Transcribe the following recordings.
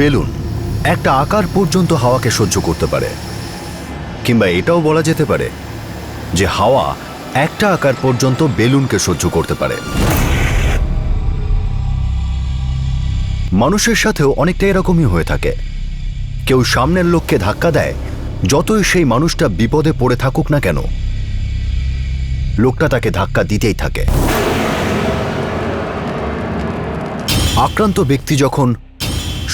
Balloon একটা আকার পর্যন্ত হাওয়াকে সহ্য করতে পারে, কিংবা এটাও বলা যেতে পারে যে হাওয়া একটা আকার পর্যন্ত বেলুনকে সহ্য করতে পারে। মানুষের সাথেও অনেকটা এরকমই হয়ে থাকে। কেউ সামনের লোককে ধাক্কা দেয়, যতই সেই মানুষটা বিপদে পড়ে থাকুক না কেন, লোকটা তাকে ধাক্কা দিতেই থাকে। আক্রান্ত ব্যক্তি যখন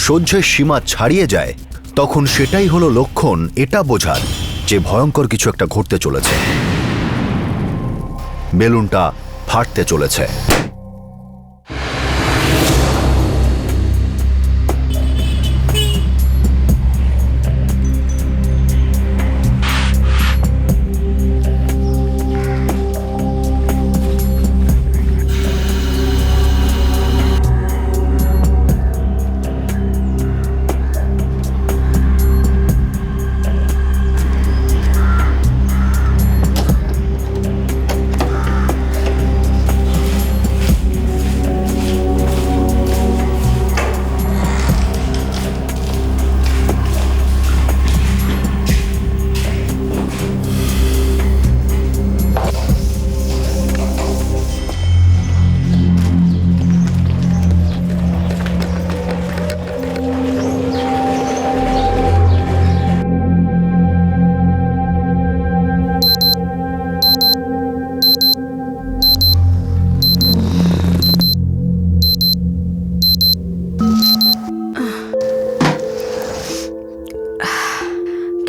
সহ্যের সীমা ছাড়িয়ে যায়, তখন সেটাই হলো লক্ষণ এটা বোঝার যে ভয়ঙ্কর কিছু একটা ঘটতে চলেছে, বেলুনটা ফাটতে চলেছে।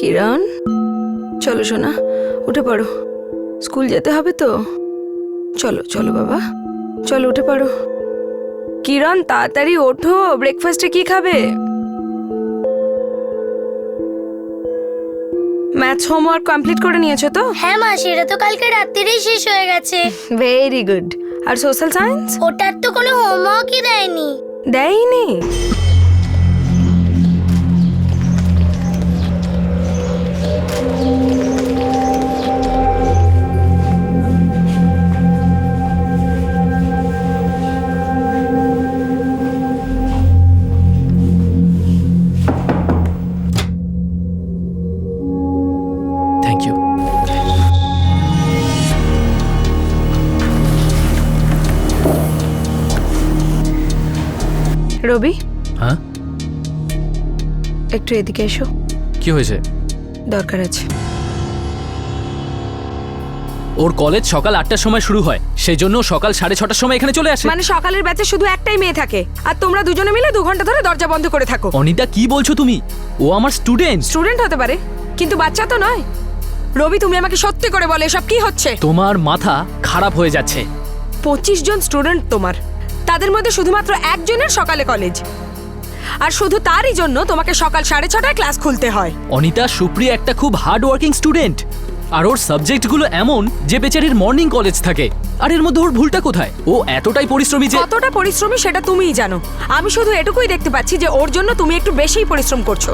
কিরণ, চলো সোনা, উঠে পড়ো, স্কুল যেতে হবে তো। চলো চলো বাবা, চলো উঠে পড়ো। কিরণ, তাড়াতাড়ি ওঠো, ব্রেকফাস্টে কি খাবে? ম্যাথস হোমওয়ার্ক কমপ্লিট করে নিয়েছো তো? হ্যাঁ মা, সেটা তো কালকে রাত্রিরেই শেষ হয়ে গেছে। Very good. আর সোশ্যাল সায়েন্স? ওটার তো কোনো হোমওয়ার্কই দেয়নি। দেয়নি? Thank you. রবি, হ্যাঁ, একটু এদিকে এসো, কি হয়েছে? দরকার আছে। ওর কলেজ সকাল 8টার সময় শুরু হয়, সেই জন্য সকাল 6:30টার সময় এখানে চলে আসে। মানে সকালের ব্যাচে শুধু একটাই মেয়ে থাকে, আর তোমরা দুজনে মিলে 2 ঘন্টা ধরে দরজা বন্ধ করে থাকো। অনিতা, কি বলছো তুমি? ও আমার স্টুডেন্ট। স্টুডেন্ট হতে পারে, কিন্তু বাচ্চা তো নয়। রবি, তুমি আমাকে সত্যি করে বলো, এসব কি হচ্ছে? তোমার মাথা খারাপ হয়ে যাচ্ছে। 25 জন স্টুডেন্ট তোমার, তাদের মধ্যে শুধুমাত্র একজনের সকালে কলেজ, আর শুধু তারই জন্য তোমাকে সকাল 6:30টায় ক্লাস খুলতে হয়। অনিতা, সুপ্রিয়া একটা খুব হার্ড ওয়ার্কিং স্টুডেন্ট, আর ওর সাবজেক্টগুলো এমন যে বেচারির মর্নিং কলেজ থাকে। আর এর মধ্যে ওর ভুলটা কোথায়? ও এতটাই পরিশ্রমী যে... কতটা পরিশ্রমী সেটা তুমিই জানো। আমি শুধু এটুকুই দেখতে পাচ্ছি যে ওর জন্য তুমি একটু বেশিই পরিশ্রম করছো।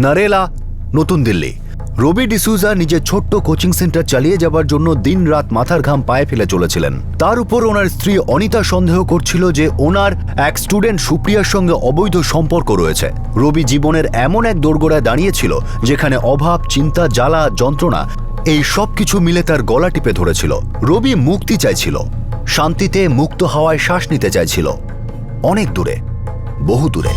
নারেলা, নতুন দিল্লি। রবি ডিসুজা নিজের ছোট্ট কোচিং সেন্টার চালিয়ে যাবার জন্য দিন রাত মাথার ঘাম পায়ে ফেলে চলেছিলেন। তার উপর ওনার স্ত্রী অনিতা সন্দেহ করছিল যে ওনার এক স্টুডেন্ট সুপ্রিয়ার সঙ্গে অবৈধ সম্পর্ক রয়েছে। রবি জীবনের এমন এক দোরগোড়ায় দাঁড়িয়েছিল যেখানে অভাব, চিন্তা, জ্বালা, যন্ত্রণা এই সব কিছু মিলে তার গলা টিপে ধরেছিল। রবি মুক্তি চাইছিল, শান্তিতে মুক্ত হাওয়ায় শ্বাস নিতে চাইছিল, অনেক দূরে, বহু দূরে।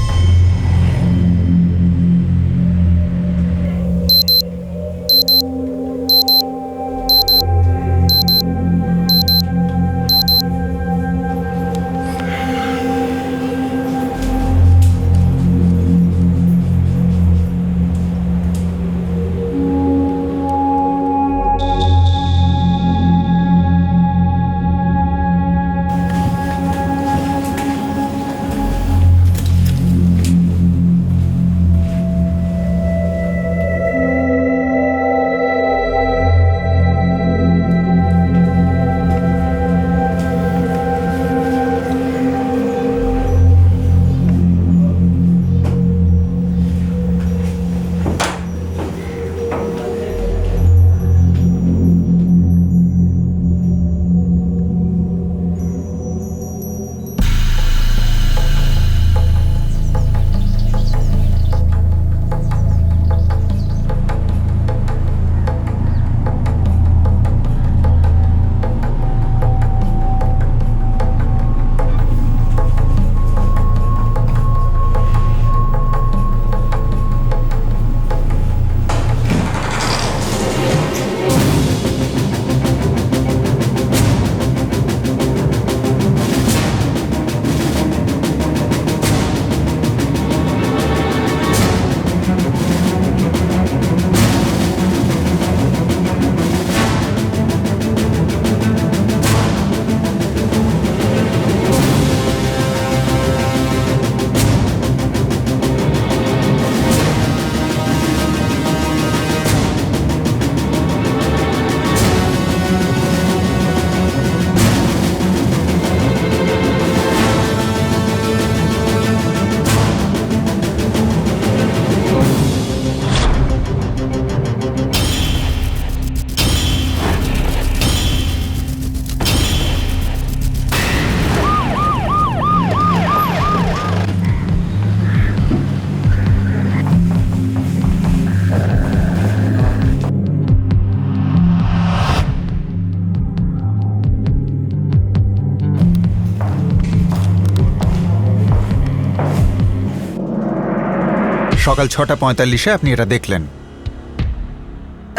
সকাল 6:45 আপনি এটা দেখলেন।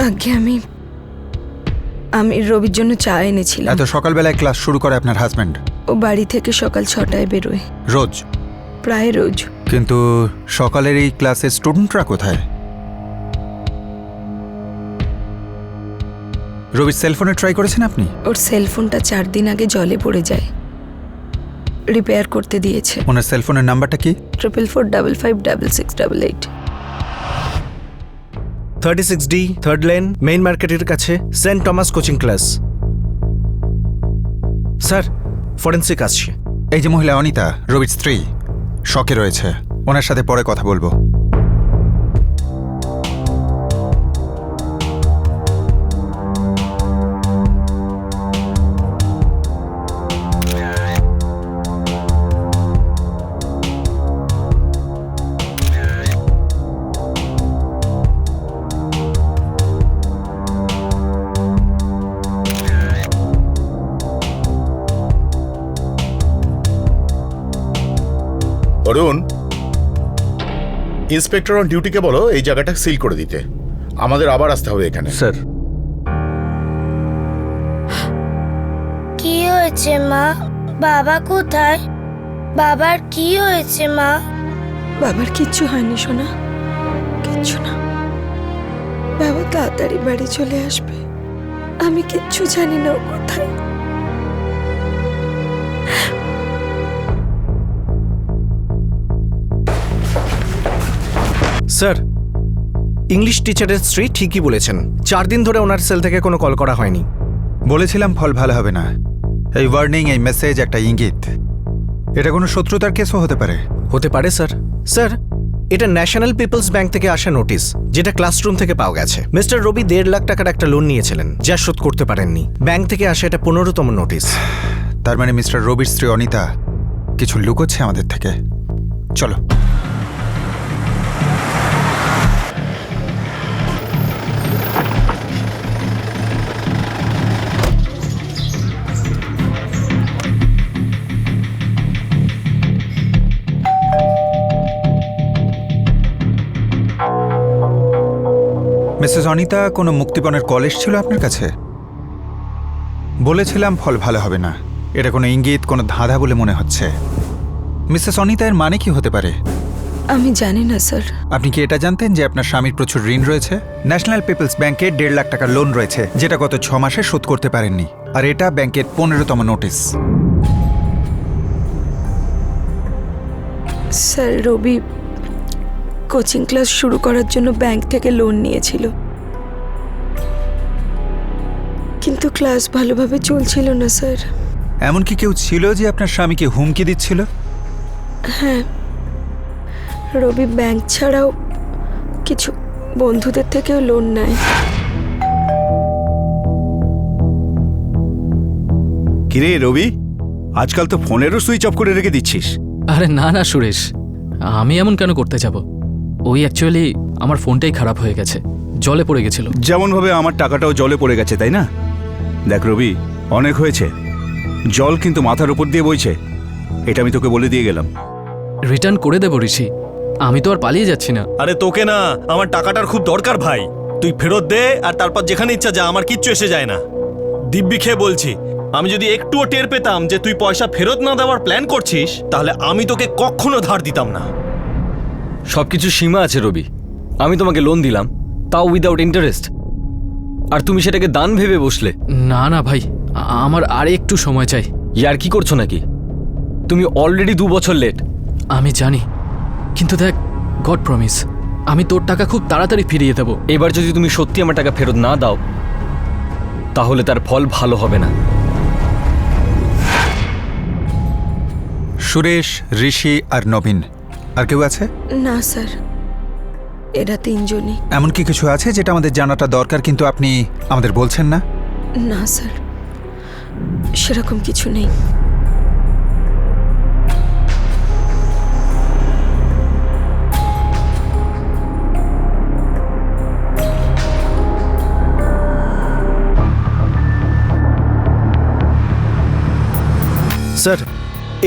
আগে আমি রবির জন্য চা এনেছিলাম। এত সকালবেলায় ক্লাস শুরু করে আপনার হাজবেন্ড? ও বাড়ি থেকে সকাল 6টায় বেরোয়, রোজ? প্রায় রোজ। কিন্তু সকালের এই ক্লাসের স্টুডেন্টরা কোথায়? রবির সেলফোনে ট্রাই করেছেন আপনি? ওর সেলফোনটা 4 দিন আগে জলে পড়ে যায়, রিপেয়ার করতে দিয়েছে। ওনার সেলফোনের নাম্বারটা কি? 44455688। 36D, 3rd লেন, মেইন মার্কেটের কাছে, Saint Thomas coaching class. Sir, forensic আসছে। এই যে মহিলা অনিতা, রবির স্ত্রী, শকে রয়েছে। ওনার সাথে পরে কথা বলবো। অরুণ, ইন্সপেক্টর অন ডিউটিকে বলো এই জায়গাটা সিল করে দিতে। আমাদের আবার আসতে হবে এখানে। স্যার। কি হয়েছে মা? বাবা কোথায়? বাবার কি হয়েছে মা? বাবার কিচ্ছু হয়নি সোনা, কিচ্ছু না। বাবা তাড়াতাড়ি বাড়ি চলে আসবে। আমি কিচ্ছু জানি না ও কোথায়। স্যার, ইংলিশ টিচারের স্ত্রী ঠিকই বলেছেন। 4 দিন ধরে ওনার সেল থেকে কোনো কল করা হয়নি। বলেছিলাম ফল ভালো হবে না। এই ওয়ার্নিং, এই মেসেজ একটা ইঙ্গিত। এটা কোনো শত্রুতার কেসও হতে পারে। হতে পারে স্যার। স্যার, এটা ন্যাশনাল পিপলস ব্যাংক থেকে আসা নোটিশ, যেটা ক্লাসরুম থেকে পাওয়া গেছে। মিস্টার রবি 1.5 লাখ টাকার একটা লোন নিয়েছিলেন, যা শোধ করতে পারেননি। ব্যাংক থেকে আসা এটা 15তম নোটিশ। তার মানে মিস্টার রবির স্ত্রী অনিতা কিছু লুকোচ্ছে আমাদের থেকে। চলো। মিসেস অনিতা, কোনো মুক্তিপণের কল এসেছিল আপনার কাছে? বলেছিলাম ফল ভালো হবে না। এটা কোনো ইঙ্গিত, কোনো ধাঁধা বলে মনে হচ্ছে। মিসেস অনিতা, এর মানে কি হতে পারে? আমি জানি না স্যার। আপনি কি এটা জানতেন যে আপনার স্বামীর প্রচুর ঋণ রয়েছে? ন্যাশনাল পিপলস ব্যাংকে 1.5 লাখ টাকার লোন রয়েছে, যেটা গত 6 মাসে শোধ করতে পারেননি। আর এটা ব্যাংকের 15তম নোটিশ। স্যার, রবি কোচিং ক্লাস শুরু করার জন্য ব্যাংক থেকে লোন নিয়েছিল, কিন্তু ক্লাস ভালোভাবে চলছিল না স্যার। এমন কি কেউ ছিল যে আপনার স্বামীকে হুমকি দিচ্ছিল? হ্যাঁ, রবি ব্যাংক ছাড়াও কিছু বন্ধুদের থেকেও লোন নেয়। কিরে রবি, আজকাল তো ফোনেরও সুইচ অফ করে রেখে দিচ্ছিস। আরে না না সুরেশ, আমি এমন কেন করতে যাব? ওই অ্যাকচুয়ালি আমার ফোনটাই খারাপ হয়ে গেছে, জলে পড়ে গেছিল। যেমন ভাবে আমার টাকাটাও জলে পড়ে গেছে, তাই না? দেখ রবি, অনেক হয়েছে। জল কিন্তু মাথার উপর দিয়ে বইছে, এটা আমি তোকে বলে দিয়ে গেলাম। রিটার্ন করে দেবো ঋষি, আমি তো আর পালিয়ে যাচ্ছি না। আরে তোকে না, আমার টাকাটার খুব দরকার ভাই। তুই ফেরত দে, আর তারপর যেখানে ইচ্ছা যা, আমার কিচ্ছু এসে যায় না। দিব্যি খেয়ে বলছি, আমি যদি একটুও টের পেতাম যে তুই পয়সা ফেরত না দেওয়ার প্ল্যান করছিস, তাহলে আমি তোকে কখনো ধার দিতাম না। সবকিছু সীমা আছে রবি। আমি তোমাকে লোন দিলাম, তাও উইদাউট ইন্টারেস্ট, আর তুমি সেটাকে দান ভেবে বসলে। না না ভাই, আমার আর একটু সময় চাই। ইয়ার কি করছো নাকি? তুমি অলরেডি 2 বছর লেট। আমি জানি, কিন্তু দেখ, গড প্রমিস, আমি তোর টাকা খুব তাড়াতাড়ি ফিরিয়ে দেবো। এবার যদি তুমি সত্যি আমার টাকা ফেরত না দাও, তাহলে তার ফল ভালো হবে না। সুরেশ, ঋষি আর নবীন, আর কেউ আছে? না স্যার, এরা 3 জনই। এমন কি কিছু আছে যেটা আমাদের জানাটা দরকার কিন্তু আপনি আমাদের বলছেন না? না স্যার, সেরকম কিছু নেই। স্যার,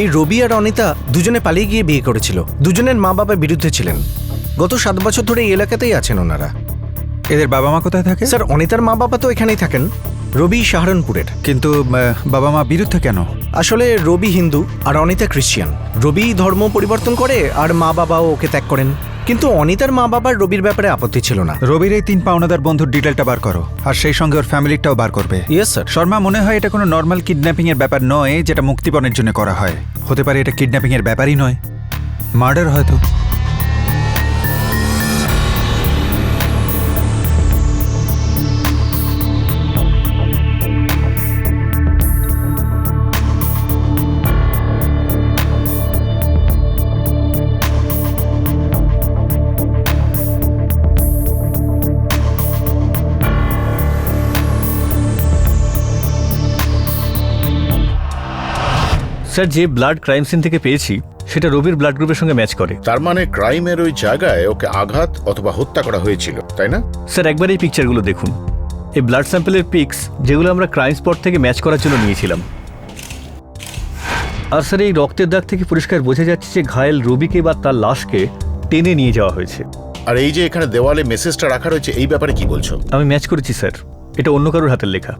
এই রবি আর অনিতা দুজনে পালিয়ে গিয়ে বিয়ে করেছিল। দুজনের মা বাবার বিরুদ্ধে ছিলেন। গত 7 বছর ধরে এই এলাকাতেই আছেন ওনারা। এদের বাবা মা কোথায় থাকে? স্যার অনিতার মা বাবা তো এখানেই থাকেন, রবি সাহারানপুরের। কিন্তু বাবা মা বিরুদ্ধে কেন? আসলে রবি হিন্দু আর অনিতা খ্রিস্টান। রবি ধর্ম পরিবর্তন করে আর মা বাবাও ওকে ত্যাগ করেন, কিন্তু অনিতার মা বাবার রবির ব্যাপারে আপত্তি ছিল না। রবির এই 3 পাওনাদার বন্ধুর ডিটেলটা বার করো, আর সেই সঙ্গে ওর ফ্যামিলিটাও বার করবে। Yes sir. শর্মা, মনে হয় এটা কোনো নর্মাল কিডন্যাপিং এর ব্যাপার নয় যেটা মুক্তিপণের জন্য করা হয়। হতে পারে এটা কিডন্যাপিং এর ব্যাপারই নয়, মার্ডার হয়তো। স্যার, যে ব্লাড ক্রাইম সিন থেকে পেয়েছি সেটা রবির ব্লাড গ্রুপের সঙ্গে ম্যাচ করে। তার মানে ক্রাইমের ওই জায়গায় ওকে আঘাত অথবা হত্যা করা হয়েছিল, তাই না? স্যার, একবার এই পিকচারগুলো দেখুন। এই ব্লাড স্যাম্পেলের পিক্স যেগুলো আমরা ক্রাইম স্পট থেকে ম্যাচ করার জন্য নিয়েছিলাম। আর স্যার, এই রক্তের দাগ থেকে পরিষ্কার বোঝা যাচ্ছে যে ঘায়েল রবিকে বা তার লাশকে টেনে নিয়ে যাওয়া হয়েছে। আর এই যে এখানে দেওয়ালে মেসেজটা রাখা রয়েছে, এই ব্যাপারে কি বলছো? আমি ম্যাচ করেছি স্যার, এটা অন্য কারোর হাতের লেখা।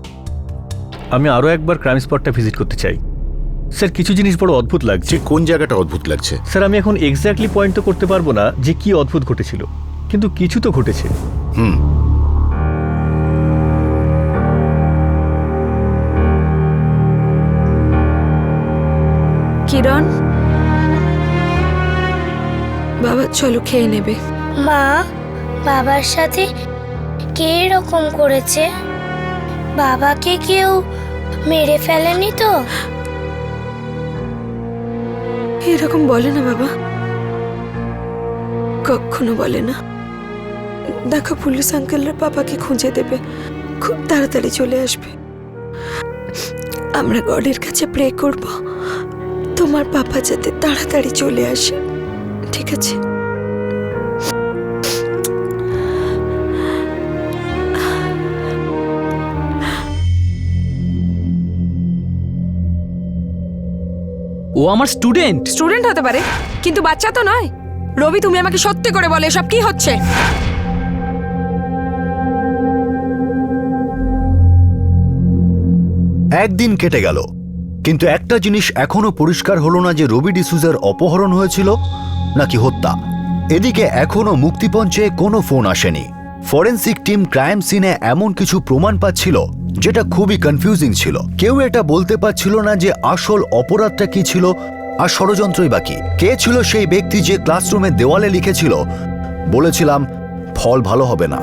আমি আরও একবার ক্রাইম স্পটটা ভিজিট করতে চাই। স্যার, কিছু জিনিস বড় অদ্ভুত লাগছে। যে কোন জায়গাটা অদ্ভুত লাগছে? স্যার, আমি এখন এক্স্যাক্টলি পয়েন্ট তো করতে পারবো না যে কি অদ্ভুত ঘটেছিল, কিন্তু কিছু তো ঘটেছে। কিরণ, বাবা চলো খেয়ে নেবে। মা, বাবার সাথে কে এরকম করেছে? বাবাকে কেউ মেরে ফেলেনি তো? এরকম বলে না বাবা, কখনো বলে না। দেখো, পুলিশ আঙ্কেলরা বাবাকে খুঁজে দেবে, খুব তাড়াতাড়ি চলে আসবে। আমরা গডের কাছে প্রে করব তোমার বাবা যাতে তাড়াতাড়ি চলে আসে, ঠিক আছে? ও আমার স্টুডেন্ট। স্টুডেন্ট হতে পারে, কিন্তু বাচ্চা তো নয়। রবি, তুমি আমাকে সত্যি করে বলে এসব কি হচ্ছে? একদিন কেটে গেল, কিন্তু একটা জিনিস এখনো পরিষ্কার হলো না যে রবি ডিসুজার অপহরণ হয়েছিল নাকি হত্যা। এদিকে এখনো মুক্তিপণ চেয়ে কোনো ফোন আসেনি। ফরেন্সিক টিম ক্রাইম সিনে এমন কিছু প্রমাণ পাচ্ছিল যেটা খুবই কনফিউজিং ছিল। কেউ এটা বলতে পারছিল না যে আসল অপরাধটা কি ছিল আর ষড়যন্ত্রই বাকি কে ছিল সেই ব্যক্তি যে ক্লাসরুমে দেওয়ালে লিখেছিল, বলেছিলাম ফল ভালো হবে না।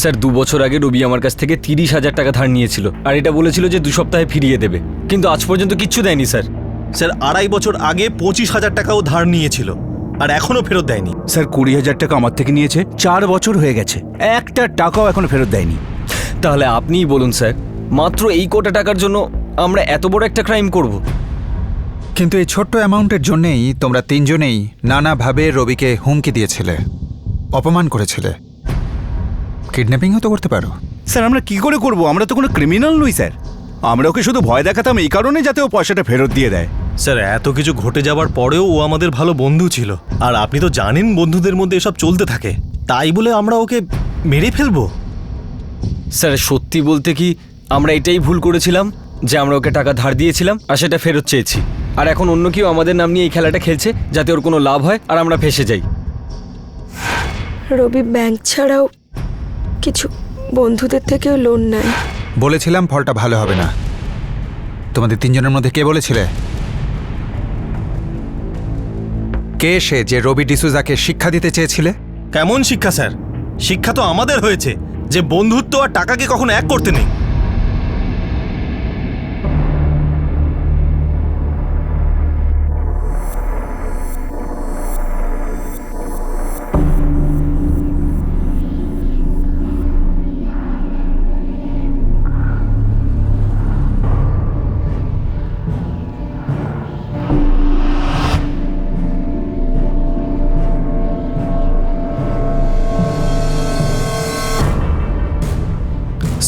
স্যার 2 বছর আগে রবি আমার কাছ থেকে 30,000 টাকা ধার নিয়েছিল, আর এটা বলেছিল যে 2 সপ্তাহে ফিরিয়ে দেবে, কিন্তু আজ পর্যন্ত কিচ্ছু দেয়নি স্যার। স্যার, 2.5 বছর আগে 25,000 টাকাও ধার নিয়েছিল আর এখনো ফেরত দেয়নি। স্যার 20,000 টাকা আমার থেকে নিয়েছে, 4 বছর হয়ে গেছে, একটা টাকাও এখনো ফেরত দেয়নি। তাহলে আপনিই বলুন স্যার, মাত্র এই কোটা টাকার জন্য আমরা এত বড় একটা ক্রাইম করব? কিন্তু এই ছোট্ট অ্যামাউন্টের জন্যেই তোমরা 3 জনেই নানাভাবে রবিকে হুমকি দিয়েছিলে, অপমান করেছিলে। কিডন্যাপিংও তো করতে পারো। স্যার আমরা কি করে করব? আমরা তো কোনো ক্রিমিনাল নই স্যার। আমরা ওকে শুধু ভয় দেখাতাম এই কারণে যাতে ও পয়সাটা ফেরত দিয়ে দেয়। স্যার, এত কিছু ঘটে যাবার পরেও ও আমাদের ভালো বন্ধু ছিল, আর আপনি তো জানেন বন্ধুদের মধ্যে এসব চলতে থাকে, তাই বলে আমরা ওকে মেরে ফেলবো? স্যার সত্যি বলতে কি আমরা এটাই ভুল করেছিলাম যে আমরা ওকে টাকা ধার দিয়েছিলাম আর সেটা ফেরত চেয়েছি, আর এখন অন্য কেউ আমাদের নাম নিয়ে এই খেলাটা খেলছে যাতে ওর কোনো লাভ হয় আর আমরা ফেঁসে যাই। রবি ব্যাংক ছাড়াও কিছু বন্ধুদের থেকেও লোন নেয়। বলেছিলাম ফলটা ভালো হবে না। তোমাদের 3 জনের মধ্যে কে বলেছিলে? কে সে যে রবি ডিসুজাকে শিক্ষা দিতে চেয়েছিলে? কেমন শিক্ষা স্যার? শিক্ষা তো আমাদের হয়েছে যে বন্ধুত্ব আর টাকাকে কখনো এক করতে নেই।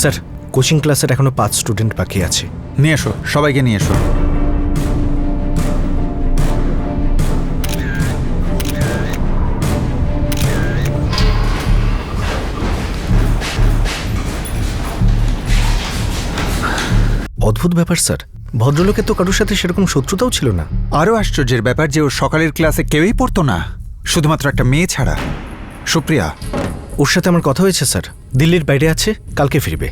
স্যার কোচিং ক্লাসের এখনো 5 স্টুডেন্ট বাকি আছে। নিয়ে এসো, সবাইকে নিয়ে এসো। অদ্ভুত ব্যাপার স্যার, ভদ্রলোকের তো কারোর সাথে সেরকম শত্রুতাও ছিল না। আরও আশ্চর্যের ব্যাপার যে ও সকালের ক্লাসে কেউই পড়তো না, শুধুমাত্র একটা মেয়ে ছাড়া, সুপ্রিয়া। ওর সাথে আমার কথা হয়েছে স্যার, দিল্লির বাইরে আছে, কালকে ফিরবে।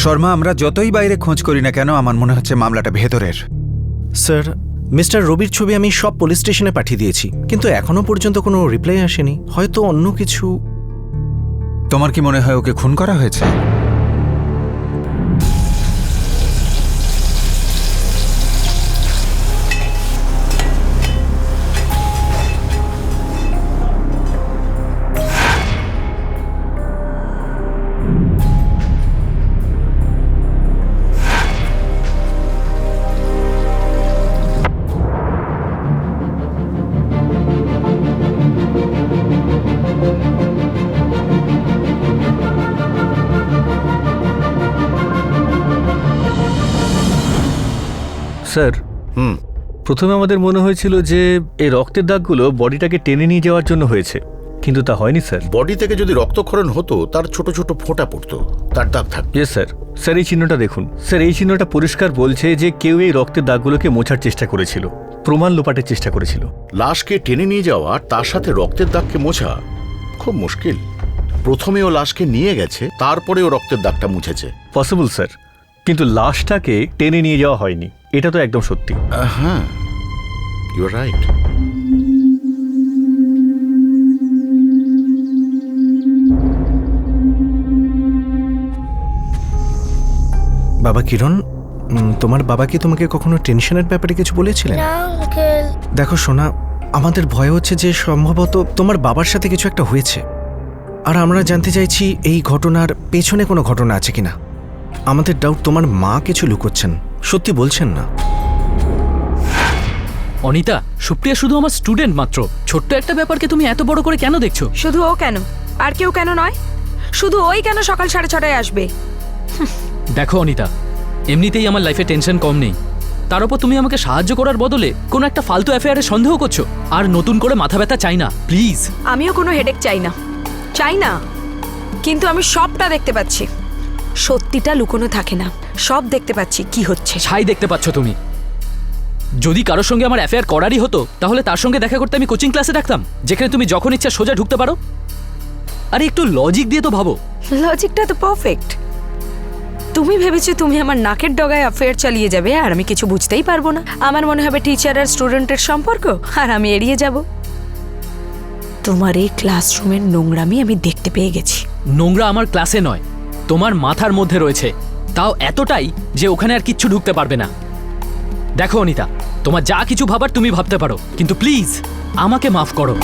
শর্মা, আমরা যতই বাইরে খোঁজ করি না কেন আমার মনে হচ্ছে মামলাটা ভেতরের। স্যার, মিস্টার রবির ছবি আমি সব পুলিশ স্টেশনে পাঠিয়ে দিয়েছি, কিন্তু এখনো পর্যন্ত কোনো রিপ্লাই আসেনি। হয়তো অন্য কিছু। তোমার কি মনে হয় ওকে খুন করা হয়েছে? স্যার, প্রথমে আমাদের মনে হয়েছিল যে এই রক্তের দাগগুলো বডিটাকে টেনে নিয়ে যাওয়ার জন্য হয়েছে, কিন্তু তা হয়নি স্যার। বডি থেকে যদি রক্তক্ষরণ হতো তার ছোট ছোট ফোঁটা পড়তো, তার দাগ থাকতো। Yes sir. স্যার, এই চিহ্নটা দেখুন স্যার, এই চিহ্নটা পরিষ্কার বলছে যে কেউ এই রক্তের দাগগুলোকে মোছার চেষ্টা করেছিল, প্রমাণ লোপাটের চেষ্টা করেছিল। লাশকে টেনে নিয়ে যাওয়া তার সাথে রক্তের দাগকে মোছা খুব মুশকিল। প্রথমে ও লাশকে নিয়ে গেছে, তারপরে ও রক্তের দাগটা মুছেছে। পসিবল স্যার, কিন্তু লাশটাকে টেনে নিয়ে যাওয়া হয়নি, এটা তো একদম সত্যি। হ্যাঁ, ইউ আর রাইট। বাবা কিরণ, তোমার বাবা কি তোমাকে কখনো টেনশনের ব্যাপারে কিছু বলেছিলেন? না আঙ্কেল। দেখো সোনা, আমাদের ভয় হচ্ছে যে সম্ভবত তোমার বাবার সাথে কিছু একটা হয়েছে, আর আমরা জানতে চাইছি এই ঘটনার পেছনে কোনো ঘটনা আছে কিনা। আমাদের ডাউট তোমার মা কিছু লুকোচ্ছেন, সত্যি বলছেন না। অনিতা, সুপ্রিয়া শুধু আমার স্টুডেন্ট মাত্র। ছোট্ট একটা ব্যাপারকে তুমি এত বড় করে কেন দেখছো? শুধু ও কেন, আর কেউ কেন নয়? শুধু ওই কেন সকাল 6:30টায় আসবে? দেখো অনিতা, এমনিতেই আমার লাইফে টেনশন কম নেই, তার উপর তুমি আমাকে সাহায্য করার বদলে কোনো একটা ফালতু অ্যাফেয়ারে সন্দেহ করছো। আর নতুন করে মাথা ব্যথা চাই না, প্লিজ। আমিও কোনো হেডেক চাই না, কিন্তু আমি সবটা দেখতে পাচ্ছি। সত্যিটা লুকোনো থাকে না, সব দেখতে পাচ্ছি কি হচ্ছে। ছাই দেখতে পাচ্ছ তুমি? যদি কারোর সঙ্গে আমার অ্যাফেয়ার করারই হতো তাহলে তার সঙ্গে দেখা করতে আমি কোচিং ক্লাসে রাখতাম, যেখানে তুমি যখন ইচ্ছা সোজা ঢুকতে পারো। আরে একটু লজিক দিয়ে তো ভাবো। লজিকটা তো পারফেক্ট। তুমি ভেবেছো তুমি আমার নাকের ডগায় অ্যাফেয়ার চালিয়ে যাবে আর আমি কিছু বুঝতেই পারবো না। আমার মনে হবে টিচার আর স্টুডেন্টের সম্পর্ক, আর আমি এড়িয়ে যাব। তোমার এই ক্লাসরুমের নোংরামি আমি দেখতে পেয়ে গেছি। নোংরা আমার ক্লাসে নয়, তোমার মাথার মধ্যে রয়েছে, তাও এতটাই যে ওখানে আর কিচ্ছু ঢুকতে পারবে না। দেখো অনিতা, তোমার যা কিছু ভাবার তুমি ভাবতে পারো, কিন্তু প্লিজ আমাকে মাফ করো।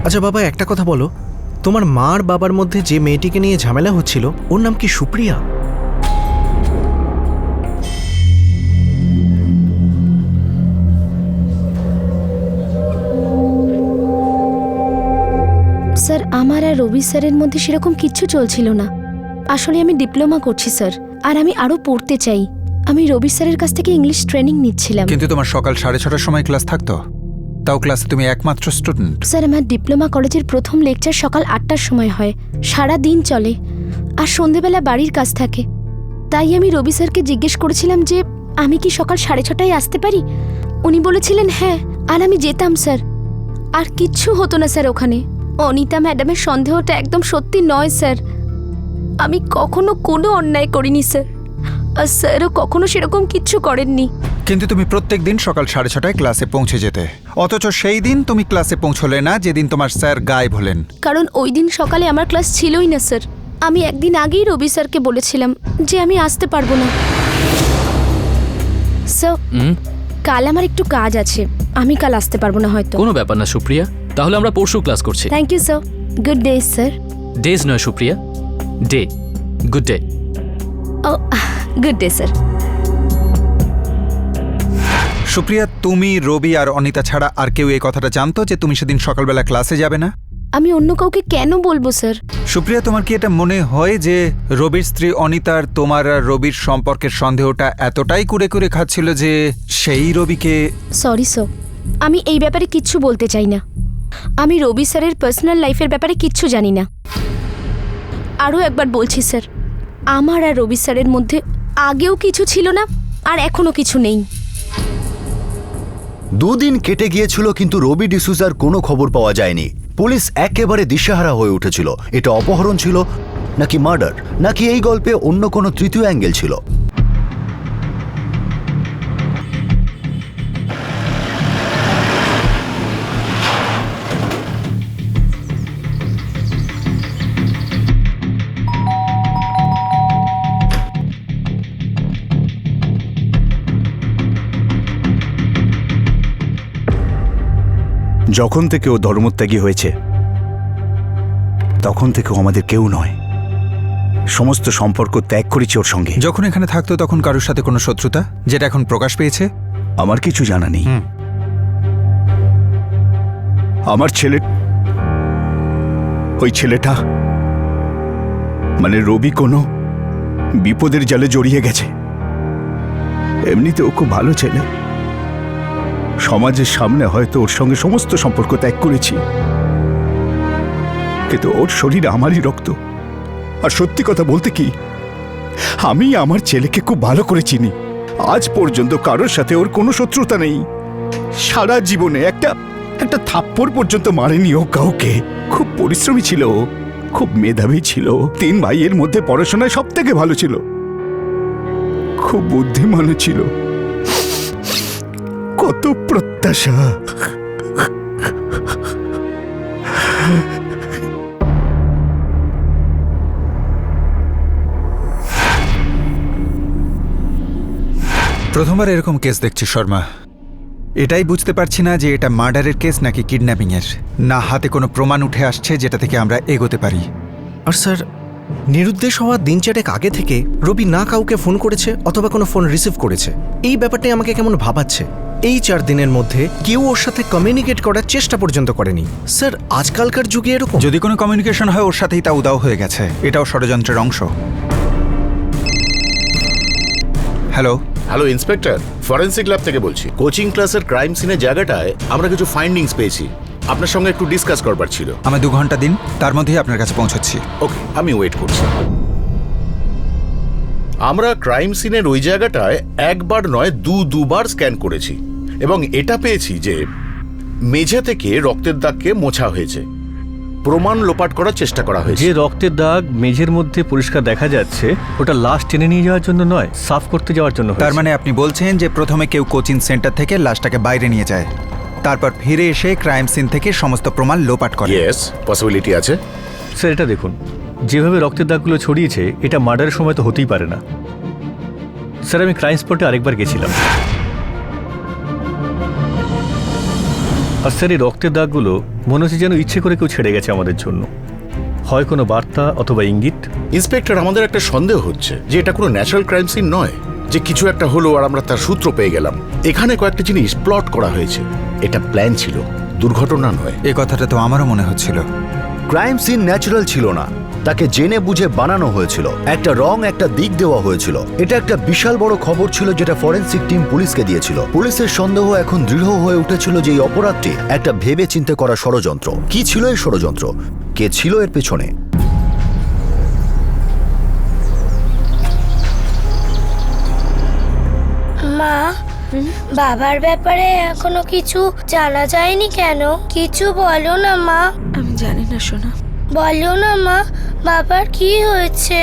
আচ্ছা বাবা, একটা কথা বলো, তোমার মা আর বাবার মধ্যে যে মেয়েটিকে নিয়ে ঝামেলা হচ্ছিল ওর নাম কি সুপ্রিয়া? স্যার, আমার আর রবি স্যারের মধ্যে সেরকম কিচ্ছু চলছিল না। আসলে আমি ডিপ্লোমা করছি স্যার, আর আমি আরও পড়তে চাই। আমি রবি স্যারের কাছ থেকে ইংলিশ ট্রেনিং নিচ্ছিলাম। কিন্তু তোমার সকাল 6:30টার সময় ক্লাস থাকতো, তাও ক্লাসে তুমি একমাত্র স্টুডেন্ট। স্যার, আমার ডিপ্লোমা কলেজের প্রথম লেকচার সকাল 8টার সময় হয়, সারা দিন চলে, আর সন্ধেবেলা বাড়ির কাজ থাকে। তাই আমি রবি স্যারকে জিজ্ঞেস করেছিলাম যে আমি কি সকাল 6:30টায় আসতে পারি। উনি বলেছিলেন হ্যাঁ, আর আমি যেতাম স্যার। আর কিচ্ছু হতো না স্যার ওখানে। অনিতা ম্যাডামের সন্দেহটা একদম সত্যি নয় স্যার। আমি কখনো কোনো অন্যায় করিনি স্যার, আর স্যারও কখনো সেরকম কিচ্ছু করেননি। কিন্তু তুমি প্রত্যেক দিন সকাল 6:30টায় ক্লাসে পৌঁছে যেতে, অথচ সেই দিন তুমি ক্লাসে পৌঁছলে না যেদিন তোমার স্যার গায়েব হলেন। কারণ ওই দিন সকালে আমার ক্লাস ছিলই না স্যার। আমি একদিন আগেই রবি স্যারকে বলেছিলাম যে আমি আসতে পারবো না। স্যার হুম কাল আমার একটু কাজ আছে, আমি কাল আসতে পারবো না হয়তো। কোনো ব্যাপার না সুপ্রিয়া, তাহলে আমরা পরশু ক্লাস করছি। Thank you sir, good day sir. Days নয় সুপ্রিয়া, ডে। Good day. ও গুড ডে স্যার। সুপ্রিয়া, তুমি, রবি আর অনিতা ছাড়া আর কেউ এই কথাটা জানতো যে তুমি সেদিন সকালবেলা ক্লাসে যাবে না? আমি অন্য কাউকে কেন বলবো স্যার? সুপ্রিয়া, তোমার কি এটা মনে হয় যে রবির স্ত্রী অনিতার তোমার আর রবির সম্পর্কের সন্দেহটা এতটাই কুড়ে কুড়ে খাচ্ছিল যে সেই রবিকে? সরি স্যার, আমি এই ব্যাপারে কিচ্ছু বলতে চাই না। আমি রবি স্যারের পার্সোনাল লাইফের ব্যাপারে কিচ্ছু জানি না। আরও একবার বলছি স্যার, আমার আর রবি স্যারের মধ্যে আগেও কিছু ছিল না আর এখনো কিছু নেই। 2 দিন কেটে গিয়েছিল কিন্তু রবি ডিসুজার কোনো খবর পাওয়া যায়নি। পুলিশ একেবারে দিশেহারা হয়ে উঠেছিল। এটা অপহরণ ছিল নাকি মার্ডার, নাকি এই গল্পে অন্য কোনো তৃতীয় অ্যাঙ্গেল ছিল? যখন থেকে ও ধর্মত্যাগী হয়েছে তখন থেকে ও আমাদের কেউ নয়। সমস্ত সম্পর্ক ত্যাগ করেছে ওর সঙ্গে। যখন এখানে থাকতো তখন কারোর সাথে কোনো শত্রুতা যেটা এখন প্রকাশ পেয়েছে? আমার কিছু জানা নেই। আমার ওই ছেলেটা মানে রবি কোনো বিপদের জালে জড়িয়ে গেছে। এমনিতে ও খুব ভালো ছেলে। সমাজের সামনে হয়তো ওর সঙ্গে সমস্ত সম্পর্ক ত্যাগ করেছি, কিন্তু ওর শরীর আমারই রক্ত। আর সত্যি কথা বলতে কি, আমি আমার ছেলেকে খুব ভালো করে চিনি। আজ পর্যন্ত কারোর সাথে ওর কোনো শত্রুতা নেই। সারা জীবনে একটা থাপ্পড় পর্যন্ত মারেনি ও কাউকে। খুব পরিশ্রমী ছিল ও, খুব মেধাবী ছিল। 3 ভাইয়ের মধ্যে পড়াশোনায় সব থেকে ভালো ছিল। খুব বুদ্ধিমানও ছিল। কত প্রত্যাশা। প্রথমবার এরকম কেস দেখছি শর্মা। এটাই বুঝতে পারছি না যে এটা মার্ডারের কেস নাকি কিডন্যাপিংয়ের। না হাতে কোনো প্রমাণ উঠে আসছে যেটা থেকে আমরা এগোতে পারি। আর স্যার, নিরুদ্দেশ হওয়ার দিন 4 আগে থেকে রবি না কাউকে ফোন করেছে অথবা কোনো ফোন রিসিভ করেছে। এই ব্যাপারটাই আমাকে কেমন ভাবাচ্ছে। এই 4 দিনের মধ্যে কেউ ওর সাথে কমিউনিকেট করার চেষ্টা পর্যন্ত করেনি। স্যার, আজকালকার যুগে এরকম। যদি কোনো কমিউনিকেশন হয় ওর সাথেই তা উদাও হয়ে গেছে। এটাও ষড়যন্ত্রের অংশ। Hello hello inspector, forensic lab থেকে বলছি। কোচিং ক্লাসের ক্রাইম সিনের জায়গাটায় আমরা কিছু ফাইন্ডিংস পেয়েছি। আপনার সঙ্গে একটু ডিসকাস করবার ছিল। আমি 2 ঘন্টা দিন, তার মধ্যেই আপনার কাছে পৌঁছাচ্ছি। ওকে, আমি ওয়েট করছি। আমরা ক্রাইম সিনের ওই জায়গাটায় একবার নয় দুবার স্ক্যান করেছি এবং এটা পেয়েছি যে মেঝে থেকে রক্তের দাগকে মোছা হয়েছে। প্রমাণ লোপাট করার চেষ্টা করা হয়েছে। যে রক্তের দাগ মেঝের মধ্যে পরিষ্কার দেখা যাচ্ছে, ওটা লাশ টেনে নিয়ে যাওয়ার জন্য নয়, সাফ করতে যাওয়ার জন্য। তার মানে আপনি বলছেন যে প্রথমে কেউ কোচিং সেন্টার থেকে লাশটাকে বাইরে নিয়ে যায়, তারপর ফিরে এসে ক্রাইম সিন থেকে সমস্ত প্রমাণ লোপাট করে? ইয়েস, পসিবিলিটি আছে। স্যার, এটা দেখুন, যেভাবে রক্তের দাগগুলো ছড়িয়েছে, এটা মার্ডারের সময় তো হতেই পারে না। স্যার, আমি ক্রাইম স্পটে আরেকবার গেছিলাম। আর স্যার, এই রক্তের দাগগুলো মনে হচ্ছে যেন ইচ্ছে করে কেউ ছেড়ে গেছে আমাদের জন্য। হয় কোনো বার্তা অথবা ইঙ্গিত। ইন্সপেক্টর, আমাদের একটা সন্দেহ হচ্ছে যে এটা কোনো ন্যাচারাল ক্রাইম সিন নয়, যে কিছু একটা হলো আর আমরা তার সূত্র পেয়ে গেলাম। এখানে কয়েকটা জিনিস প্লট করা হয়েছে। এটা প্ল্যান ছিল, দুর্ঘটনা নয়। এই কথাটা তো আমারও মনে হচ্ছিল। ক্রাইম সিন ন্যাচারাল ছিল না, তাকে জেনে বুঝে বানানো হয়েছিল। একটা রং, একটা দিক দেওয়া হয়েছিল। এটা একটা বিশাল বড় খবর ছিল যেটা ফরেন্সিক টিম পুলিশকে দিয়েছিল। পুলিশের সন্দেহ এখন দৃঢ় হয়ে উঠেছিল যে এই অপরাধটি একটা ভেবে চিন্তে করা ষড়যন্ত্র। কি ছিল এই ষড়যন্ত্র? কে ছিল এর পেছনে? মা, বাবার ব্যাপারে এখনো কিছু জানা যায়নি কেন? কিছু বলো না মা। আমি জানি না সোনা। বলো না মা, বাবার কি হয়েছে?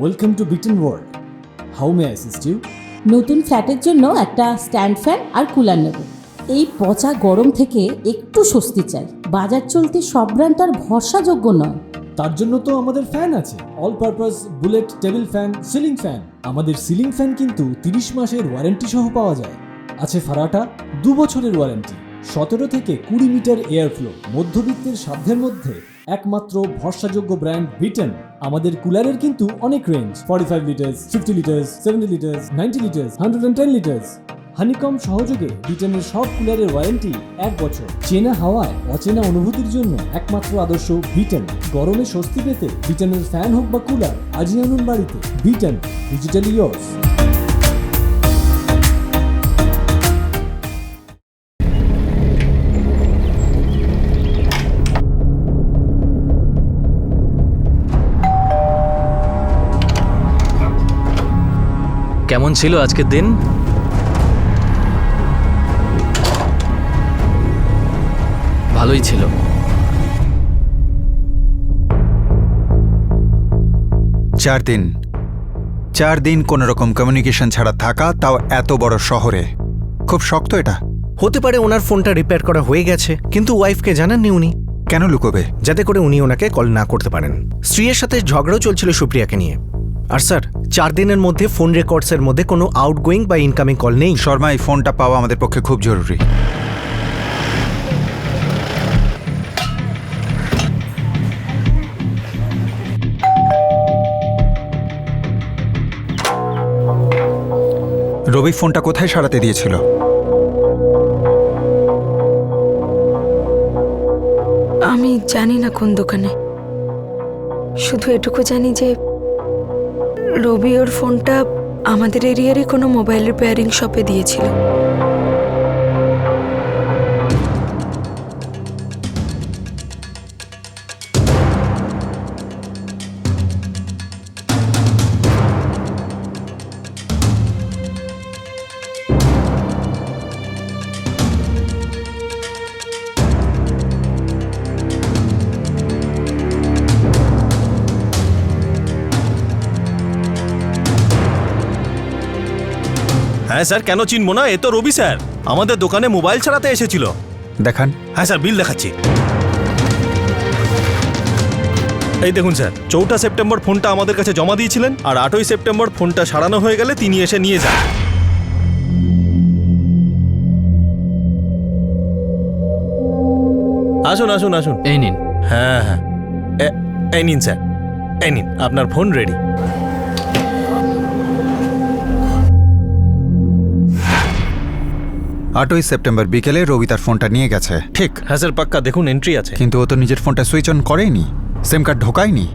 Welcome to Beaten World. How may I assist you? নতুন ফ্ল্যাটের জন্য একটা স্ট্যান্ড ফ্যান আর কুলার নেব। এই পচা গরম থেকে একটু স্বস্তি চাই। বাজার চলতে সব ব্র্যান্ড আর ভরসাযোগ্য নয়। তার জন্য তো আমাদের ফ্যান আছে, all purpose bullet table fan, ceiling fan. আমাদের সিলিং ফ্যান কিন্তু 30 মাসের ওয়ারেন্টি সহ পাওয়া যায়। আছে ফারাটা 2 বছরের ওয়ারেন্টি, 17 থেকে 20 মিটার এয়ার ফ্লো, মধ্যবিত্তের সাধ্যের মধ্যে একমাত্র ভরসাযোগ্য ব্র্যান্ড বিটেন। আমাদের কুলারের কিন্তু অনেক range, 45 litres, 50 litres, 70 litres, 90 litres, 110 litres. Honeycomb সহযোগে বিটেনের সব কুলারের ওয়ারেন্টি 1 বছর। চেনা হাওয়ায় অচেনা অনুভূতির জন্য একমাত্র আদর্শ বিটেন। গরমে স্বস্তি পেতে বিটেনের ফ্যান হোক বা কুলার, আজই আনুন বাড়িতে। Beaten, digitally years. কেমন ছিল আজকের দিন? ভালোই ছিল। 4 দিন 4 দিন কোনো রকম কমিউনিকেশন ছাড়া থাকা, তাও এত বড় শহরে, খুব শক্ত এটা। হতে পারে ওনার ফোনটা রিপেয়ার করা হয়ে গেছে, কিন্তু ওয়াইফকে জানাননি উনি। কেন লুকোবে? যাতে করে উনি ওনাকে কল না করতে পারেন। স্ত্রীর সাথে ঝগড়াও চলছিল সুপ্রিয়াকে নিয়ে। আর স্যার, 4 দিনের মধ্যে ফোন রেকর্ডসের মধ্যে কোনো আউটগোয়িং বা ইনকামিং কল নেই। শর্মা, এই ফোনটা পাওয়া আমাদের পক্ষে খুব জরুরি। রবি ফোনটা কোথায় সারাতে দিয়েছিল? আমি জানি না কোন দোকানে, শুধু এটুকু জানি যে রবি ওর ফোনটা আমাদের এরিয়ারই কোনো মোবাইল রিপেয়ারিং শপে দিয়েছিল। হ্যাঁ স্যার, কেন চিনবো না? এ তো রবি স্যার, আমাদের দোকানে মোবাইল ছাড়াতে এসেছিল। দেখান। হ্যাঁ স্যার, বিল দেখাচ্ছি। এই দেখুন স্যার, 4 সেপ্টেম্বর ফোনটা আমাদের কাছে জমা দিয়েছিলেন, আর 8 সেপ্টেম্বর ফোনটা সারানো হয়ে গেলে তিনি এসে নিয়ে যান। আসুন আসুন আসুন। এই নিন। হ্যাঁ হ্যাঁ, এই নিন স্যার, এই নিন আপনার ফোন রেডি। 8 সেপ্টেম্বর বিকেলে রবি তার ফোনটা নিয়ে গেছে, ঠিক? হ্যাঁ স্যার, পাক্কা দেখুন এন্ট্রি আছে। কিন্তু ও তো নিজের ফোনটা সুইচ অন করেনি, সিম কার্ড ঢোকায়নি।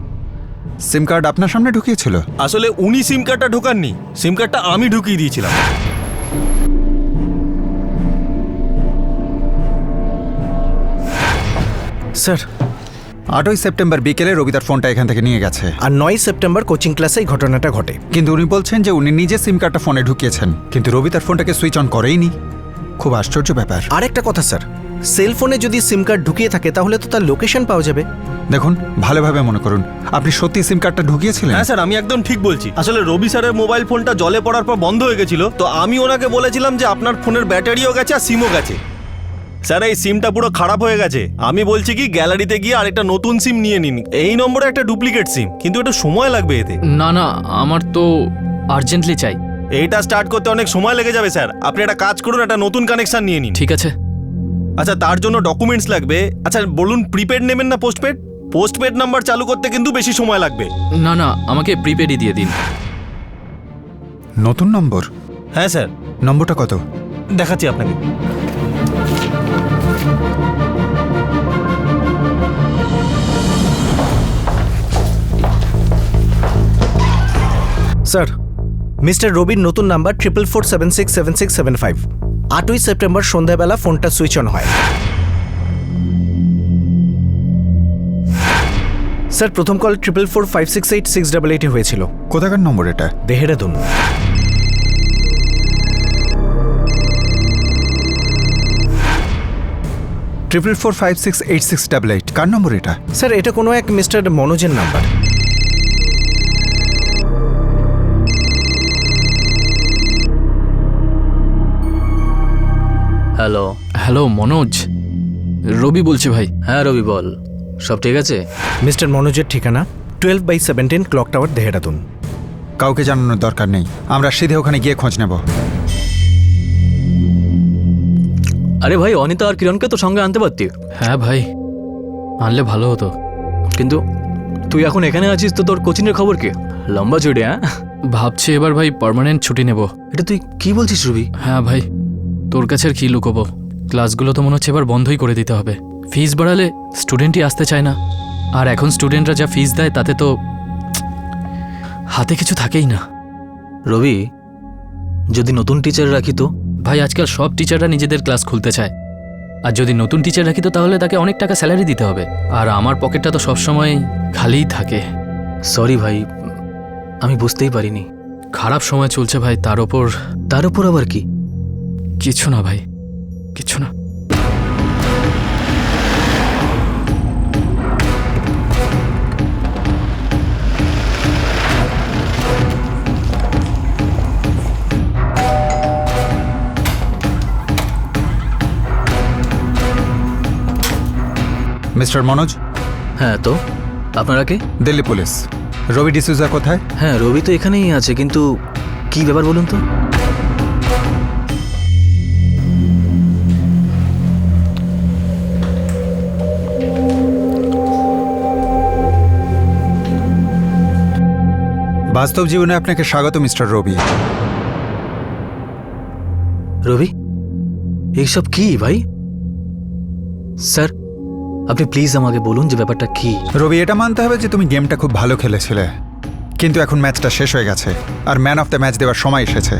সিম কার্ড আপনার সামনে ঢুকিয়েছিল। আসলে উনি সিম কার্ডটা ঢোকাননি, সিম কার্ডটা আমি ঢুকিয়ে দিয়েছিলাম। স্যার, 8 সেপ্টেম্বর বিকেলে রবি তার ফোনটা এখান থেকে নিয়ে গেছে, আর 9 সেপ্টেম্বর কোচিং ক্লাসে এই ঘটনাটা ঘটে। কিন্তু উনি বলছেন যে উনি নিজে সিম কার্ডটা ফোনে ঢুকিয়েছেন, কিন্তু রবি তার ফোনটাকে সুইচ অন করেইনি। খুব আশ্চর্য ব্যাপার। আর একটা কথা স্যার, সেল ফোনে যদি সিম কার্ড ঢুকিয়ে থাকে তাহলে তো তার লোকেশন পাওয়া যাবে। দেখুন, ভালোভাবে মনে করুন, আপনি সত্যি সিম কার্ডটা ঢুকিয়েছিলেন? হ্যাঁ স্যার, আমি একদম ঠিক বলছি। আসলে রবি স্যারের মোবাইল ফোনটা জলে পড়ার পর বন্ধ হয়ে গেছিল, তো আমি ওনাকে বলেছিলাম যে আপনার ফোনের ব্যাটারিও গেছে আর সিমও গেছে। স্যার, এই সিমটা পুরো খারাপ হয়ে গেছে। আমি বলছি কি, গ্যালারিতে গিয়ে আরেকটা নতুন সিম নিয়ে নিন। এই নম্বরে একটা ডুপ্লিকেট সিম, কিন্তু একটু সময় লাগবে এতে। না না, আমার তো আর্জেন্টলি চাই। এইটা স্টার্ট করতে অনেক সময় লেগে যাবে স্যার। আপনি একটা কাজ করুন, একটা নতুন কানেকশন নিয়ে নিন। ঠিক আছে। আচ্ছা, তার জন্য ডকুমেন্টস লাগবে। আচ্ছা বলুন, প্রিপেড নেবেন না পোস্টপেড? পোস্টপেড নাম্বার চালু করতে কিন্তু বেশি সময় লাগবে। না না, আমাকে প্রিপেডই দিয়ে দিন। নতুন নম্বর? হ্যাঁ স্যার। নম্বরটা কত? দেখাচ্ছি আপনাকে। স্যার, মিস্টার রবির নতুন নাম্বার 4447676775। 8 সেপ্টেম্বর সন্ধ্যাবেলা ফোনটা সুইচ অন হয়। স্যার, প্রথম কল 4445686888 হয়েছিল। কোথাকার নম্বর এটা? দেহরাদুন। ট্রিপল 44568688। কার নম্বর এটা? স্যার, এটা কোনো এক মিস্টার মনোজের number. Hello. Hello Manoj, Rabi বলছি ভাই। হ্যাঁ রবি বল, সব ঠিক আছে? মিস্টার মনোজের ঠিকানা 12/17 ক্লক টাওয়ার, দেহরাদুন। কাউকে জানানোর দরকার নেই, আমরা সিধে ওখানে গিয়ে খোঁজ নেব। আরে ভাই, অনিতা আর কিরণকে তো সঙ্গে আনতে পারতি। হ্যাঁ ভাই, আনলে ভালো হতো। কিন্তু তুই এখন এখানে আছিস তো তোর কোচিংয়ের খবর কি? লম্বা ছুটি? হ্যাঁ, ভাবছি এবার ভাই পার্মানেন্ট ছুটি নেব। এটা তুই কি বলছিস রবি? হ্যাঁ ভাই, তোর কাছে আর কি লুকোবো, ক্লাসগুলো তো মনে হচ্ছে এবার বন্ধই করে দিতে হবে। ফিস বাড়ালে স্টুডেন্টই আসতে চায় না, আর এখন স্টুডেন্টরা যা ফিস দেয় তাতে তো হাতে কিছু থাকেই না। রবি, যদি নতুন টিচার রাখি তো? ভাই আজকাল সব টিচাররা নিজেদের ক্লাস খুলতে চায়, আর যদি নতুন টিচার রাখি তো তাহলে তাকে অনেক টাকা স্যালারি দিতে হবে, আর আমার পকেটটা তো সবসময় খালিই থাকে। সরি ভাই, আমি বুঝতেই পারিনি। খারাপ সময় চলছে ভাই, তার ওপর আবার কি? কিছু না ভাই, কিছু না। মিস্টার মনোজ। হ্যাঁ, তো আপনারা কে? দিল্লি পুলিশ। রবি ডিসুজা কোথায়? হ্যাঁ, রবি তো এখানেই আছে, কিন্তু কি ব্যাপার বলুন তো? বাস্তব জীবনে আপনাকে স্বাগত মিস্টার রবি। রবি, এইসব কি ভাই? স্যার, আপনি প্লিজ আমাকে বলুন যে ব্যাপারটা কি। রবি, এটা মানতে হবে যে তুমি গেমটা খুব ভালো খেলেছিলে, কিন্তু এখন ম্যাচটা শেষ হয়ে গেছে আর ম্যান অফ দ্য ম্যাচ দেওয়ার সময় এসেছে।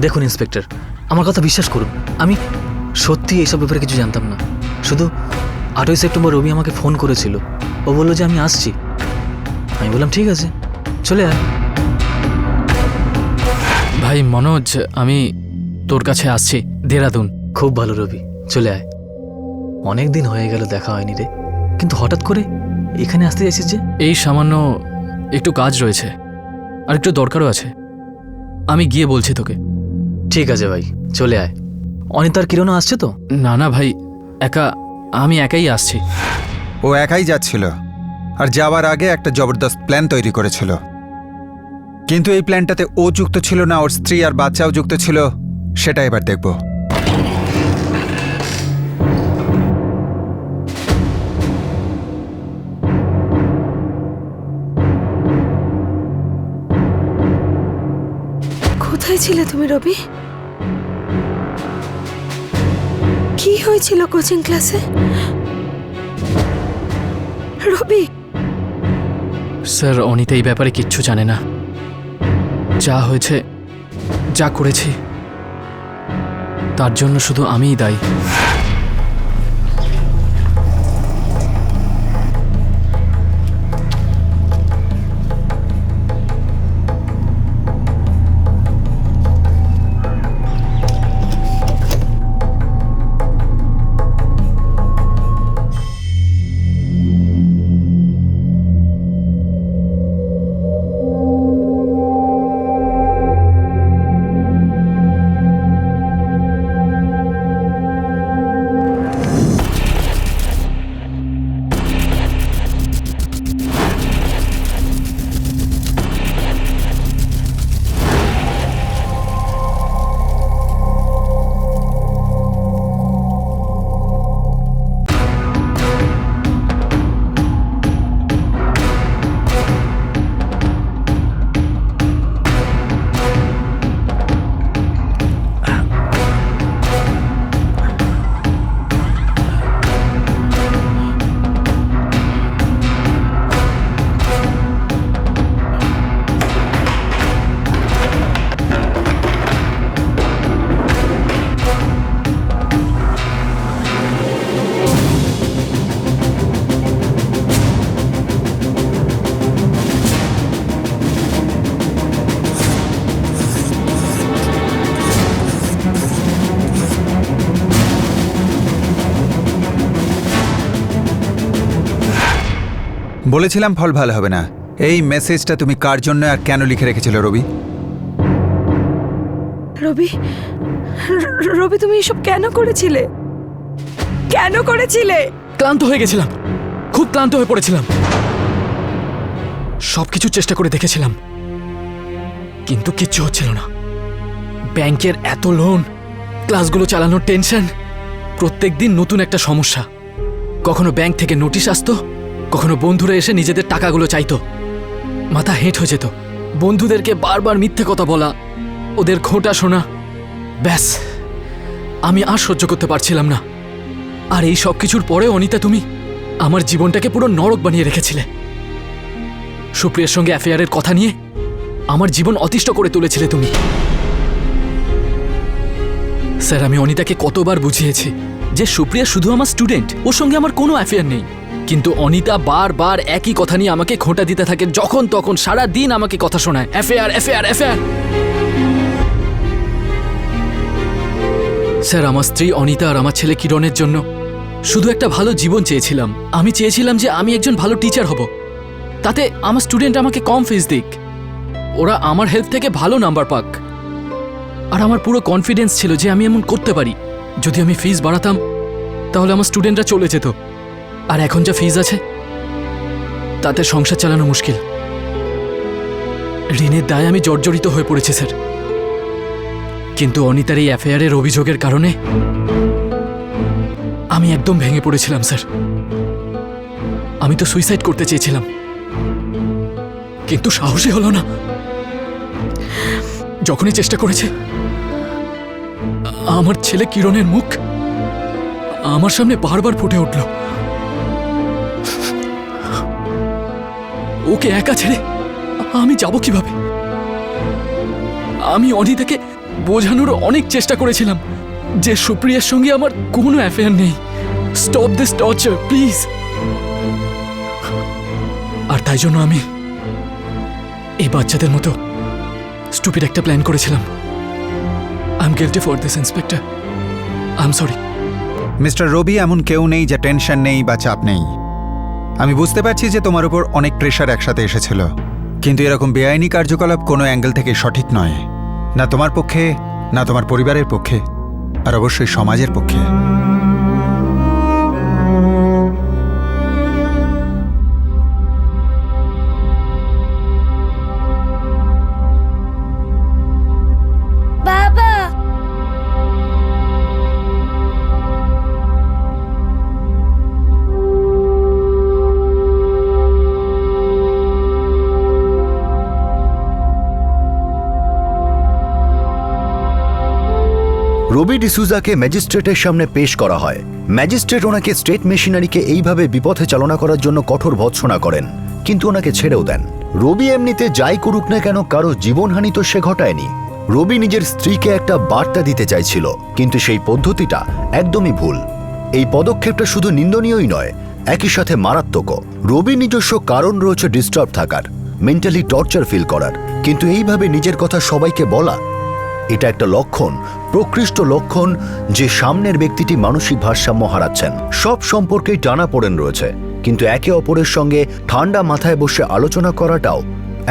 দেখুন ইন্সপেক্টর, আমার কথা বিশ্বাস করুন, আমি সত্যি এইসব ব্যাপারে কিছু জানতাম না। শুধু 8ই সেপ্টেম্বর রবি আমাকে ফোন করেছিল, ও বললো যে আমি আসছি। আমি বললাম ঠিক আছে, চলে আয়। ভাই মনোজ, আমি তোর কাছে আসছি, দেহরাদুন। খুব ভালো রবি, চলে আয়। অনেক দিন হয়ে গেল দেখা হয়নি রে, কিন্তু হঠাৎ করে এখানে আসতে চাইছিস যে? এই সামান্য একটু কাজ রয়েছে, আর একটু দরকারও আছে, আমি গিয়ে বলছি তোকে। ঠিক আছে ভাই, চলে আয়। অনিতার কিরণও আসছে তো? না না ভাই, আমি একাই আসছি। ও একাই যাচ্ছিল, আর যাওয়ার আগে একটা জবরদস্ত প্ল্যান তৈরি করেছিল, কিন্তু এই প্ল্যানটাতে ও যুক্ত ছিল না, ওর স্ত্রী আর বাচ্চাও যুক্ত ছিল, সেটা এবার দেখব। কোথায় ছিলে তুমি রবি? কি হয়েছিল কোচিং ক্লাসে? রবি, স্যার অনিতা এই ব্যাপারে কিচ্ছু জানে না, যা হয়েছে, যা করেছি তার জন্য শুধু আমিই দায়ী। বলেছিলাম ফল ভালো হবে না, এই মেসেজটা তুমি কার জন্য আর কেন লিখে রেখেছিলে রবি? রবি, রবি তুমি এসব কেন করেছিলে? কেন করেছিলে? ক্লান্ত হয়ে গেছিলাম, খুব ক্লান্ত হয়ে পড়েছিলাম। সবকিছু চেষ্টা করে দেখেছিলাম, কিন্তু কিচ্ছু হচ্ছিল না। ব্যাংকের এত লোন, ক্লাসগুলো চালানোর টেনশন, প্রত্যেকদিন নতুন একটা সমস্যা। কখনো ব্যাংক থেকে নোটিশ আসতো, কখনো বন্ধুরা এসে নিজেদের টাকাগুলো চাইতো। মাথা হেঁট হয়ে যেত। বন্ধুদেরকে বারবার মিথ্যে কথা বলা, ওদের খোঁটা শোনা, ব্যাস আমি আর সহ্য করতে পারছিলাম না। আর এই সব কিছুর পরে অনিতা, তুমি আমার জীবনটাকে পুরো নরক বানিয়ে রেখেছিলে। সুপ্রিয়ার সঙ্গে অ্যাফেয়ারের কথা নিয়ে আমার জীবন অতিষ্ঠ করে তুলেছিলে তুমি। স্যার, আমি অনিতাকে কতবার বুঝিয়েছি যে সুপ্রিয়া শুধু আমার স্টুডেন্ট, ওর সঙ্গে আমার কোনো অ্যাফেয়ার নেই। কিন্তু অনিতা বারবার একই কথা নিয়ে আমাকে খোঁটা দিতে থাকে। যখন তখন সারা দিন আমাকে কথা শোনায়, অ্যাফেয়ার অ্যাফেয়ার অ্যাফেয়ার। স্যার, আমার স্ত্রী অনিতা আর আমার ছেলে কিরণের জন্য শুধু একটা ভালো জীবন চেয়েছিলাম। আমি চেয়েছিলাম যে আমি একজন ভালো টিচার হব, তাতে আমার স্টুডেন্ট আমাকে কম ফিস দিক, ওরা আমার হেল্প থেকে ভালো নাম্বার পাক। আর আমার পুরো কনফিডেন্স ছিল যে আমি এমন করতে পারি। যদি আমি ফিস বাড়াতাম তাহলে আমার স্টুডেন্টরা চলে যেত। আর এখন যা ফিস আছে তাতে সংসার চালানো মুশকিল। ঋণের দায়ে আমি জর্জরিত হয়ে পড়েছি স্যার। কিন্তু অনিতার এই অ্যাফেয়ারের অভিযোগের কারণে আমি একদম ভেঙে পড়েছিলাম স্যার। আমি তো সুইসাইড করতে চেয়েছিলাম, কিন্তু সাহসই হলো না। যখনই চেষ্টা করেছে, আমার ছেলে কিরণের মুখ আমার সামনে বারবার ফুটে উঠল। ওকে একা ছেড়ে আমি যাব কিভাবে? আমি অনিতাকে বোঝানোর অনেক চেষ্টা করেছিলাম যে সুপ্রিয়ার সঙ্গে আমার কোনো অ্যাফেয়ার নেই। Stop this torture please. আর তাই জন্য আমি এই বাচ্চাদের মতো স্টুপিড একটা প্ল্যান করেছিলাম। I am guilty for this inspector, I am sorry. Mister Rabi, এমন কেউ নেই যে টেনশন নেই বা চাপ নেই। আমি বুঝতে পারছি যে তোমার উপর অনেক প্রেশার একসাথে এসেছিল, কিন্তু এরকম বেআইনি কার্যকলাপ কোনো অ্যাঙ্গেল থেকে সঠিক নয়, না তোমার পক্ষে, না তোমার পরিবারের পক্ষে, আর অবশ্যই সমাজের পক্ষে। বাবা, রবি ডিসুজাকে ম্যাজিস্ট্রেটের সামনে পেশ করা হয়। ম্যাজিস্ট্রেট ওনাকে স্টেট মেশিনারিকে এইভাবে বিপথে চালনা করার জন্য কঠোর ভৎসনা করেন, কিন্তু ওনাকে ছেড়েও দেন। রবি এমনিতে যাই করুক না কেন, কারো জীবনহানি তো সে ঘটায়নি। রবি নিজের স্ত্রীকে একটা বার্তা দিতে চাইছিল, কিন্তু সেই পদ্ধতিটা একদমই ভুল। এই পদক্ষেপটা শুধু নিন্দনীয়ই নয়, একই সাথে মারাত্মকও। রবি নিজস্ব কারণ রয়েছে ডিস্টার্ব থাকার, মেন্টালি টর্চার ফিল করার, কিন্তু এইভাবে নিজের কথা সবাইকে বলা, এটা একটা লক্ষণ, প্রকৃষ্ট লক্ষণ যে সামনের ব্যক্তিটি মানসিক ভারসাম্য হারাচ্ছেন। সব সম্পর্কেই টানাপোড়েন রয়েছে, কিন্তু একে অপরের সঙ্গে ঠান্ডা মাথায় বসে আলোচনা করাটাও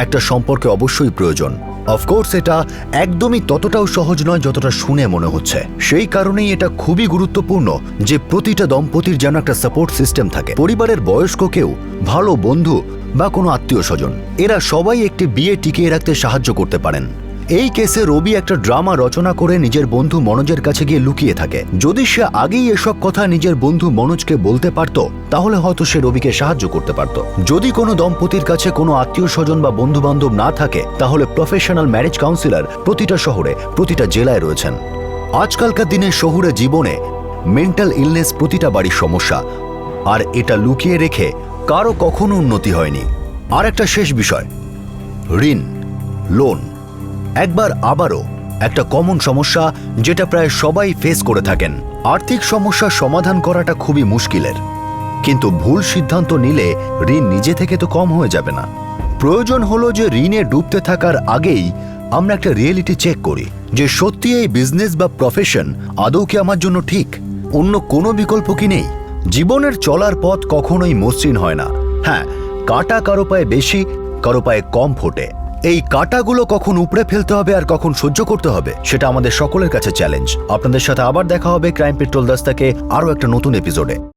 একটা সম্পর্কে অবশ্যই প্রয়োজন। অফকোর্স এটা একদমই ততটাও সহজ নয় যতটা শুনে মনে হচ্ছে। সেই কারণেই এটা খুবই গুরুত্বপূর্ণ যে প্রতিটা দম্পতির যেন একটা সাপোর্ট সিস্টেম থাকে। পরিবারের বয়স্ক কেউ, ভালো বন্ধু বা কোনো আত্মীয় স্বজন, এরা সবাই একটি বিয়ে টিকিয়ে রাখতে সাহায্য করতে পারেন। এই কেসে রবি একটা ড্রামা রচনা করে নিজের বন্ধু মনোজের কাছে গিয়ে লুকিয়ে থাকে। যদি সে আগেই এসব কথা নিজের বন্ধু মনোজকে বলতে পারত, তাহলে হয়তো সে রবিকে সাহায্য করতে পারত। যদি কোনো দম্পতির কাছে কোনো আত্মীয় স্বজন বা বন্ধু বান্ধব না থাকে, তাহলে প্রফেশনাল ম্যারেজ কাউন্সিলর প্রতিটা শহরে, প্রতিটা জেলায় রয়েছেন। আজকালকার দিনে শহুরে জীবনে মেন্টাল ইলনেস প্রতিটা বাড়ির সমস্যা, আর এটা লুকিয়ে রেখে কারো কখনো উন্নতি হয়নি। আর একটা শেষ বিষয়, ঋণ, লোন একবার আবারও একটা কমন সমস্যা যেটা প্রায় সবাই ফেস করে থাকেন। আর্থিক সমস্যা সমাধান করাটা খুবই মুশকিলের, কিন্তু ভুল সিদ্ধান্ত নিলে ঋণ নিজে থেকে তো কম হয়ে যাবে না। প্রয়োজন হলো যে ঋণে ডুবতে থাকার আগেই আমরা একটা রিয়েলিটি চেক করি যে সত্যি এই বিজনেস বা প্রফেশন আদৌ কি আমার জন্য ঠিক, অন্য কোনো বিকল্প কি নেই। জীবনের চলার পথ কখনোই মসৃণ হয় না। হ্যাঁ, কাটা কারো পায়ে বেশি, কারো পায়ে কম ফোটে। এই কাঁটাগুলো কখন উপড়ে ফেলতে হবে আর কখন সহ্য করতে হবে সেটা আমাদের সকলের কাছে চ্যালেঞ্জ। আপনাদের সাথে আবার দেখা হবে ক্রাইম পেট্রোল দাস্তাকে আরও একটা নতুন এপিসোডে।